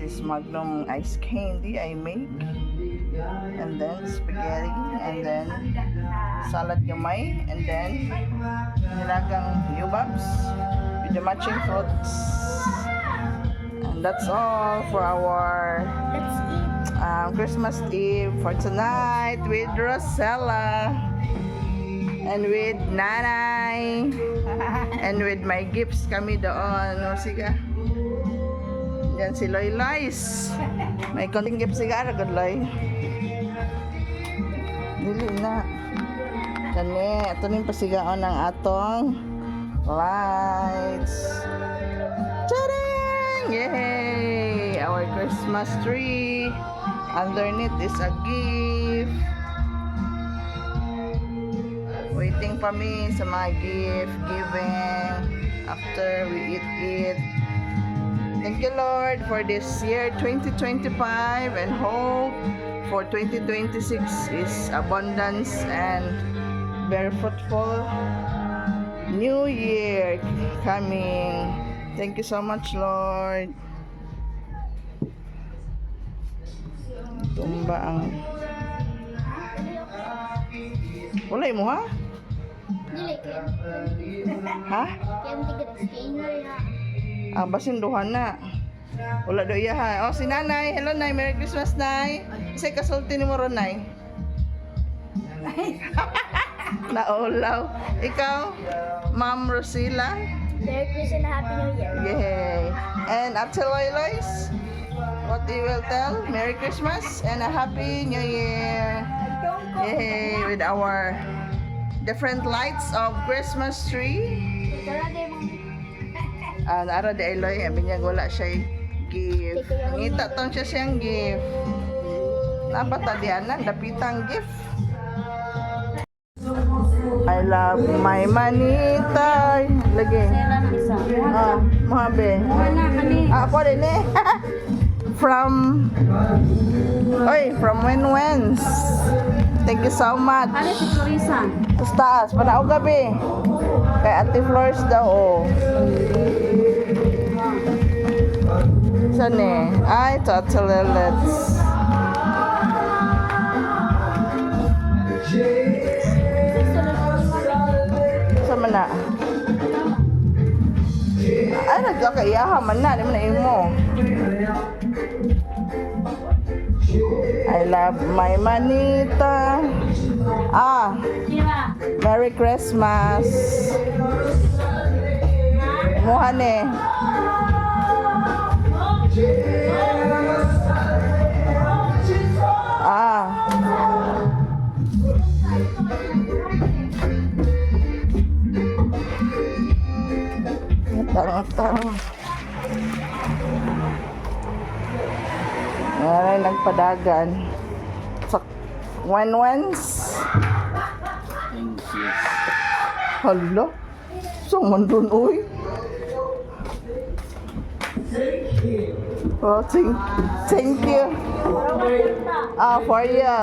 this Magnum ice candy I make. And then spaghetti, and then salad gamay, and then nilagang yubabs with the matching fruits. And that's all for our Christmas Eve for tonight with Rosella and with Nanay and with my gifts kami doon. O sige. Yan si Loy Lois. May konting gifts siga ra good Loy. Dili na. Kani, ito ning pasigaon ng atong lights. Tadang! Yay! Our Christmas tree. Underneath is a gift. Waiting pa mi sa mga gift giving after we eat it. Thank you Lord for this year 2025 and hope for 2026 is abundance and very fruitful new year coming. Thank you so much Lord. Tumba ang walay mo ha? Ha? Basin duhan na. Wala do iya ha. Oh, si Nanay. Hello, Nay. Merry Christmas, Nay. Isa'y kasulti ni mo ron, Nay. Naulaw. Ikaw, Ma'am Rosilla. Merry Christmas and Happy New Year. Yay. And Ate Lois, what you will tell? Merry Christmas and a Happy New Year. Yay. With our different lights of Christmas tree. Nara de Eloy, sabi niya wala siya gift. Ngita tong siya siyang gift. Napatadianan, dapitang gift. I love my manita. Lagi. Mahabe. Ako din eh. From Wenwens. Thank you so much. Ano si Florisa? Taas, panaog gabi. Kay Ate Flores daw, oh. Saan eh? Ay, ito Ate Lilits. Saan man na? Ay, nagkakaiyaha man na. Di mo na imo. I love my manita. Merry Christmas. Muhan eh. Tang. Ay, nagpadagan. Sa Wenwens. Hala. So, mandun, uy. Oh, thank you. For you.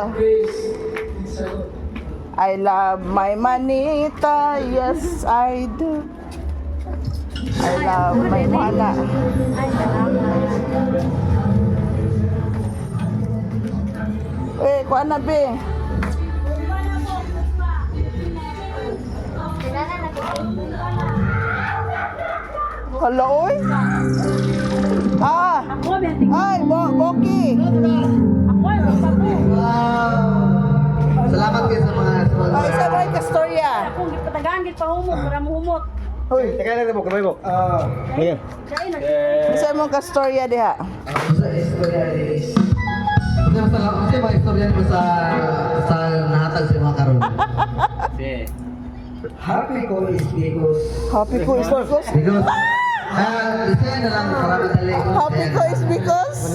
I love my manita. Yes, I do. I love my mana. Kuha na, be. Hala, oy. Ay, Boki. Salamat kayo sa mga sponsor. Ay, isa mo yung kastorya. Kung patagaan, git pa humot, para mo humot. Hoy, Teka lang mo, kamay mo. Ayan. isa mo yung kastorya diha. Sa istorya is kasi mga istorya ko sa nahatag sa mga karon. Happy ko is because Happy ko is because isa na lang para madali. Happy ko is because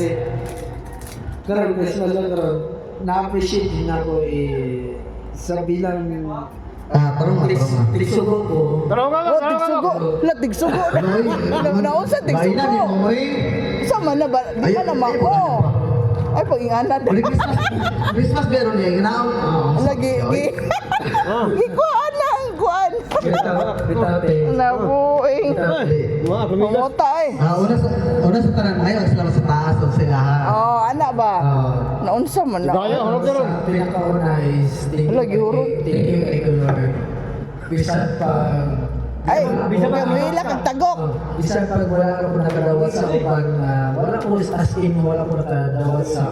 Karon Christmas lang karon na-appreciate din ako sa bilang Tarong tiksugo ko. tigsugo. La tigsugo. Naunsa tigsugo. Sama na ba? Di ba naman ko? Ay, pag-ingana din. Christmas meron niya, ginaw. Lagi, gikuan na ang kuan. Nabuing. Pamota eh. Una sa tanan, ayaw sila sa taas. Naunsa man na. Gaya, ano ka ron? Sa pinakauna is Wala, Euro. thank you kay Lord. Bisan pag Ay, wala kang tagok. bisan pag wala ako nakadawat sa uban, wala ko as in wala ko nakadawat sa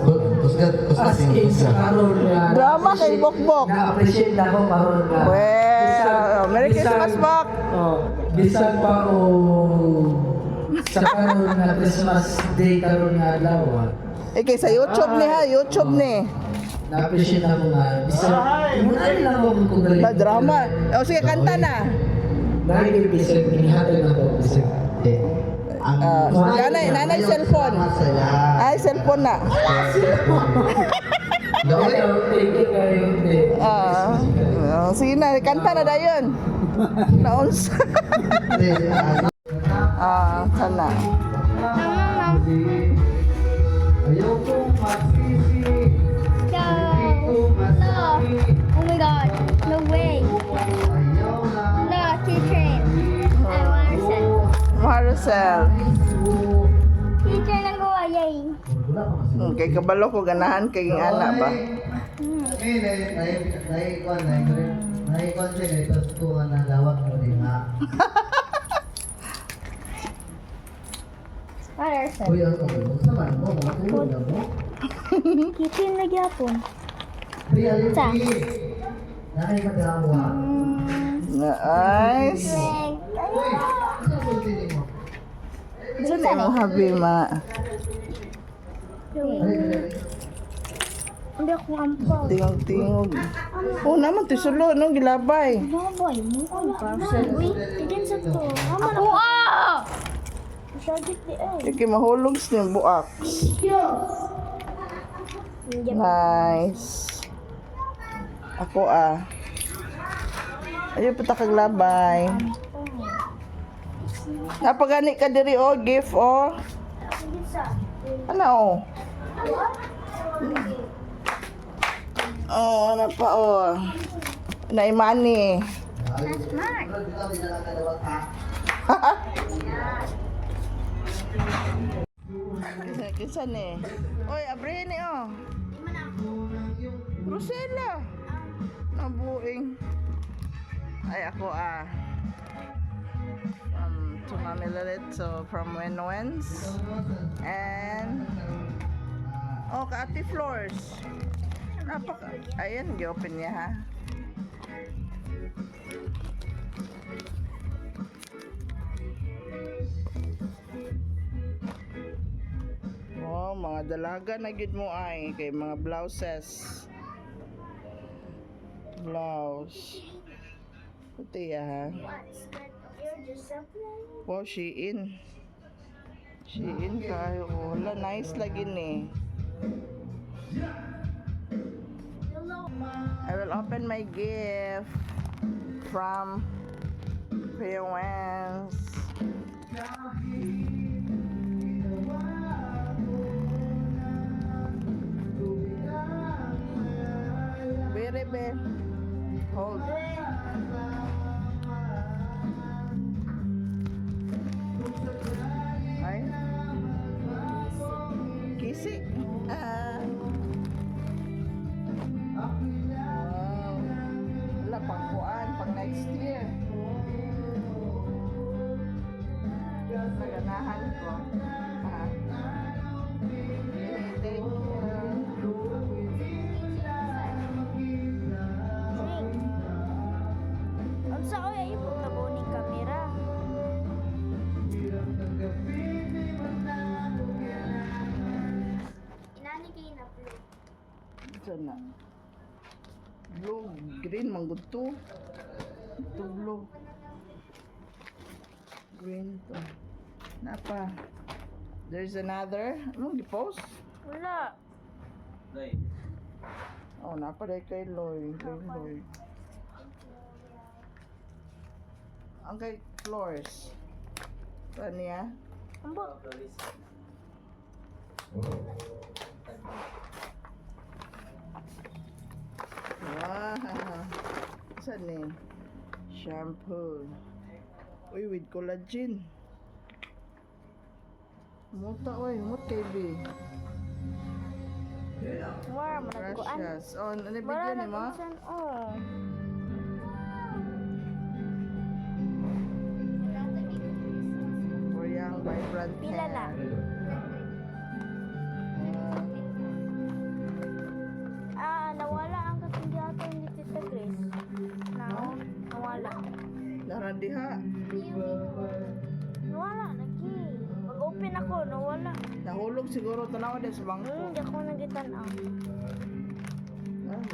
as in sa karon nga Drama kay Bokbok. na-appreciate na ako karon nga Well, Merry bisan- Christmas, Bok. bisan pa o sa karon nga Christmas Day karon nga adlaw Eh, kay sa YouTube ni ha, YouTube ni. na-appreciate ako nga bisan muna lang ako kung galing Ba, drama. O sige, kanta na. Naging bisan inihatid ako bisan Nanay cellphone. Ay, cellphone na. Sige na, kanta na dayon. Naunsa. Sana. Ayaw kong magsisi. No. Oh my god. No way. Ayaw na. No, teacher. I want to say. Marcel. Teacher nang gawa, yay. Kay kabalo ko ganahan kay ng anak ba. What are say? Uy, ano ko? Saan mo? Matulog na mo? Kitchen na gyapon. Reality. Nakikadawa. Nice. Uy, saan mo tinin mo? Saan na yung habi ma? Hindi ako ampaw. Tingog-tingog. Oh, naman tisulo nung gilabay. Baboy mo ang parcel. Uy, tigin sa to. Ako ah! Masyagit di eh. Kaya mahulog sa yung buak. Nice. Ako Ayun pa kaglabay. Napagani ka diri gift Ano ano pa Naimani. Kinsa ni? Oy, abre ni Rosella. Nabuing. Ay ako so from Wenwens and ka Ate Floors. Ayan, gi-open niya ha. Oh, mga dalaga na gid mo kay mga blouses. Blouse. Puti ha. Wow, Shein. Shein kayo. Wala, nice lagi ni. I will open my gift from Priwens. Bebe. Hold. Ay. Kisi. Wala pang kuan, pang next year. Naganahan ko. Thank you. Unsa oy ayo tabo ni kamera. Inani kay na blue. Sana. Blue, green, mangguto. Ito blue. Green to. Napa? There's another. Anong di-post? Wala. Oh, napa rin kay Loy. Kay Loy. Ang kay Floors. Saan niya? Ambo. Wow. Saan ni? Shampoo. Uy, with collagen. Muta, uy. Mut kay B. Mura managkuan. Gracias. Oh, ano video Mura ni mo? nagkuan. Oh. For young, vibrant Pila hair. na? Nawala ang kasindihato ni Tita Grace. Nawala. Lara diha. Nawala, lagi. Mag-open ako, nawala. Nahulog siguro tanawa din sa bangko. Hindi ako nagitan ang. Ah,